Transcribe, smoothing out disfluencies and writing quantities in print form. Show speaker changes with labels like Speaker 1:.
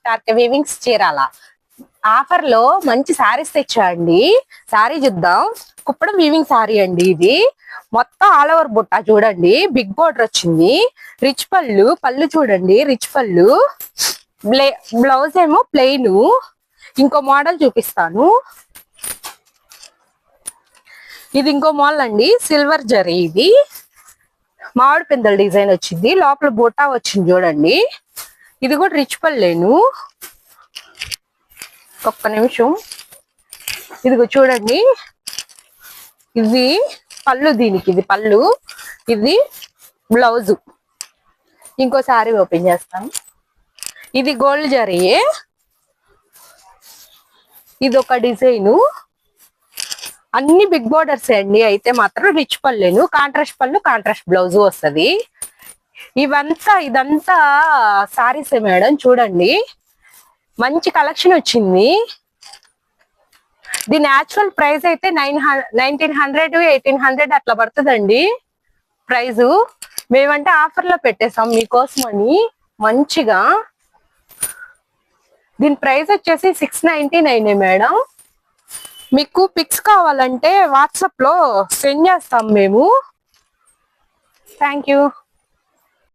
Speaker 1: టార్కే వీవింగ్స్ Chirala offer లో మంచి శారీస్ తెచ్చాయండి. శారీ చూద్దాం. కుప్పడం వీవింగ్ శారీ అండి ఇది. మొత్తం ఆల్ ఓవర్ బుట్ట చూడండి, బిగ్ బోర్డర్ వచ్చింది. రిచ్ పళ్ళు, పళ్ళు చూడండి రిచ్ పళ్ళు. బ్లౌజ్ ఏమో ప్లెయిన్. ఇంకో మోడల్ చూపిస్తాను. ఇది ఇంకో మోడల్ అండి, సిల్వర్ జరీ. ఇది మామిడి పిందెల డిజైన్ వచ్చింది, లోపల బూటా వచ్చింది చూడండి. ఇది కూడా రిచ్ పళ్ళేను. ఒక్క నిమిషం. ఇదిగో చూడండి, ఇది పళ్ళు, దీనికి ఇది పళ్ళు, ఇది బ్లౌజు. ఇంకో సారీ ఓపెన్ చేస్తాను. ఇది గోల్డ్ జరీయే. ఇది ఒక డిజైను. అన్ని బిగ్ బోర్డర్స్ అండి. అయితే మాత్రం రిచ్ పళ్ళేను, కాంట్రాస్ట్ పళ్ళు, కాంట్రాస్ట్ బ్లౌజ్ వస్తుంది. ఇదంతా సారీసే మేడం. చూడండి మంచి కలెక్షన్ వచ్చింది. దీని యాక్చువల్ ప్రైస్ అయితే 1900 1800 అట్లా పడుతుందండి ప్రైజు. మేమంటే ఆఫర్ లో పెట్టేసాం మీకోసం అని మంచిగా. దీని ప్రైస్ వచ్చేసి 699 మేడం. మీకు పిక్స్ కావాలంటే వాట్సాప్ లో సెండ్ చేస్తాం మేము. Thank you.